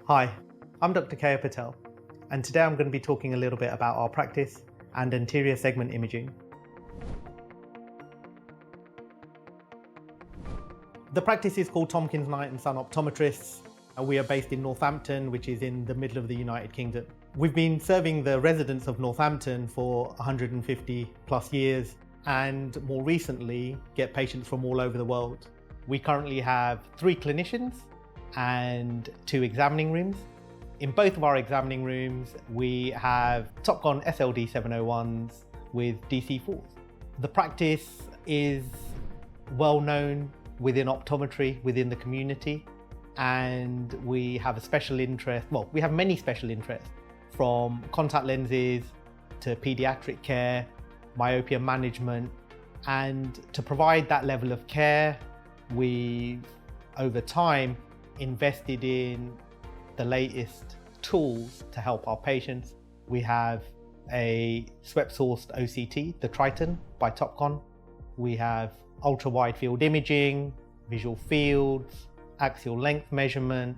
Hi, I'm Dr. Keyur Patel, and today I'm going to be talking a little bit about our practice and anterior segment imaging. The practice is called Tompkins Knight & Son Optometrists. We are based in Northampton, which is in the middle of the United Kingdom. We've been serving the residents of Northampton for 150 plus years, and more recently get patients from all over the world. We currently have 3 clinicians and 2 examining rooms. In both of our examining rooms, we have Topcon SL-D701s with DC4s. The practice is well known within optometry, within the community, and we have a special interest, well, we have many special interests, from contact lenses to pediatric care, myopia management, and to provide that level of care, we've over time invested in the latest tools to help our patients. We have a swept-sourced OCT, the Triton by Topcon. We have ultra-wide field imaging, visual fields, axial length measurement,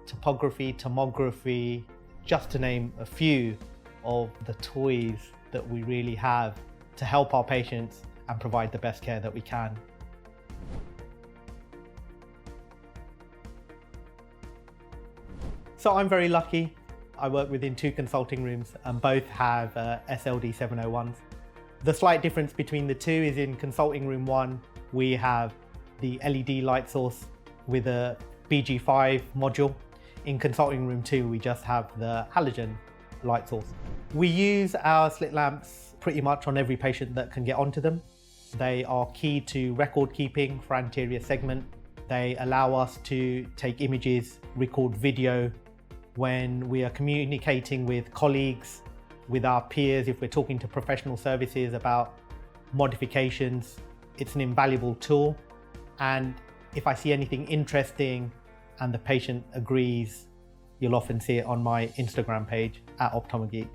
topography, tomography, just to name a few of the toys that we really have to help our patients and provide the best care that we can. So I'm very lucky. I work within 2 consulting rooms and both have SL-D701s. The slight difference between the 2 is in consulting room 1, we have the LED light source with a BG5 module. In consulting room 2, we just have the halogen light source. We use our slit lamps pretty much on every patient that can get onto them. They are key to record keeping for anterior segment. They allow us to take images, record video when we are communicating with colleagues, with our peers, if we're talking to professional services about modifications. It's an invaluable tool. And if I see anything interesting and the patient agrees, you'll often see it on my Instagram page @OptomaGeek.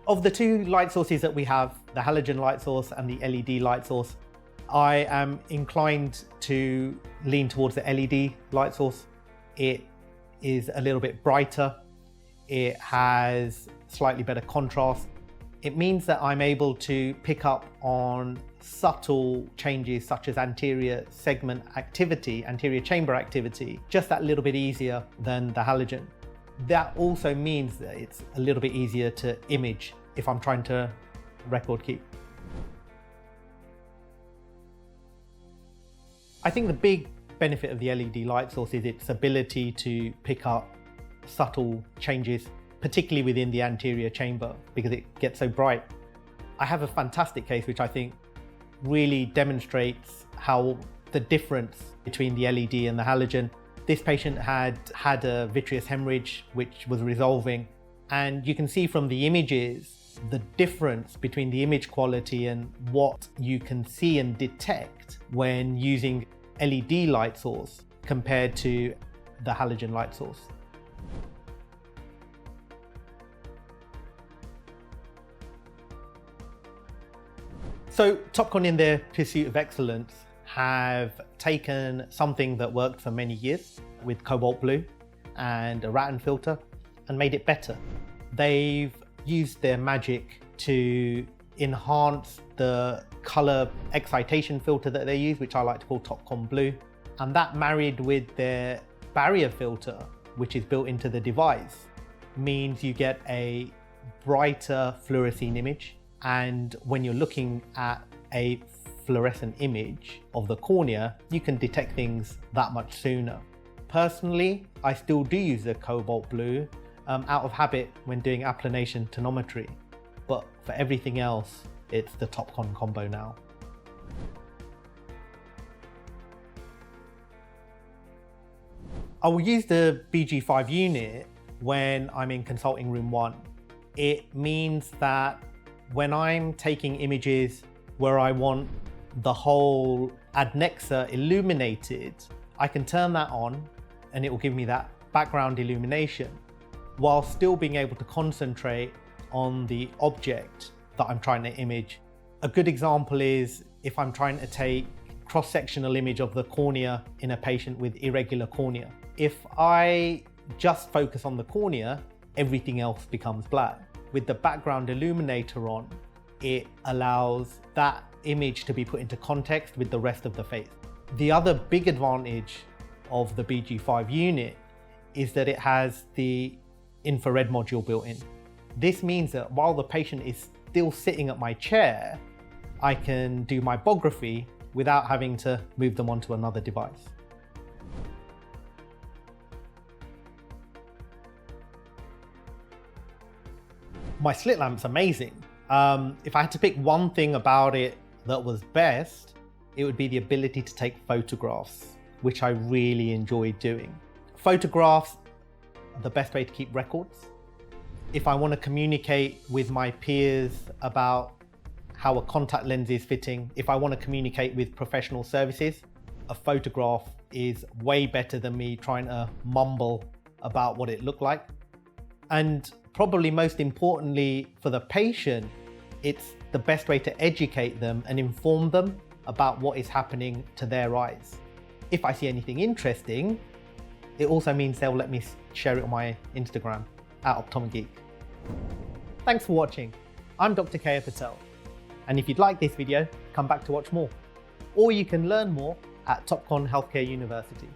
Of the 2 light sources that we have, the halogen light source and the LED light source, I am inclined to lean towards the LED light source. It is a little bit brighter. It has slightly better contrast. It means that I'm able to pick up on subtle changes such as anterior segment activity, anterior chamber activity, just that little bit easier than the halogen. That also means that it's a little bit easier to image if I'm trying to record keep. I think the big benefit of the LED light source is its ability to pick up subtle changes, particularly within the anterior chamber, because it gets so bright. I have a fantastic case which I think really demonstrates how the difference between the LED and the halogen. This patient had a vitreous hemorrhage which was resolving, and you can see from the images the difference between the image quality and what you can see and detect when using LED light source compared to the halogen light source. So Topcon, in their pursuit of excellence, have taken something that worked for many years with cobalt blue and a rattan filter and made it better. They've used their magic to enhance the color excitation filter that they use, which I like to call Topcon blue. And that, married with their barrier filter, which is built into the device, means you get a brighter fluorescent image. And when you're looking at a fluorescent image of the cornea, you can detect things that much sooner. Personally, I still do use the cobalt blue out of habit when doing applanation tonometry, but for everything else, it's the Topcon combo now. I will use the BG5 unit when I'm in consulting room 1. It means that when I'm taking images where I want the whole adnexa illuminated, I can turn that on and it will give me that background illumination while still being able to concentrate on the object that I'm trying to image A good example is if I'm trying to take cross-sectional image of the cornea in a patient with irregular cornea. If I just focus on the cornea, everything else becomes black. With the background illuminator on, it allows that image to be put into context with the rest of the face. The other big advantage of the BG5 unit is that it has the infrared module built in. This means that while the patient is still sitting at my chair, I can do my bography without having to move them onto another device. My slit lamp's amazing. If I had to pick one thing about it that was best, it would be the ability to take photographs, which I really enjoy doing. Photographs are the best way to keep records. If I want to communicate with my peers about how a contact lens is fitting, if I want to communicate with professional services, a photograph is way better than me trying to mumble about what it looked like. And probably most importantly for the patient, it's the best way to educate them and inform them about what is happening to their eyes. If I see anything interesting, it also means they'll let me share it on my Instagram, @OptomaGeek. Thanks for watching. I'm Dr. Keyur Patel. And if you'd like this video, come back to watch more. Or you can learn more at Topcon Healthcare University.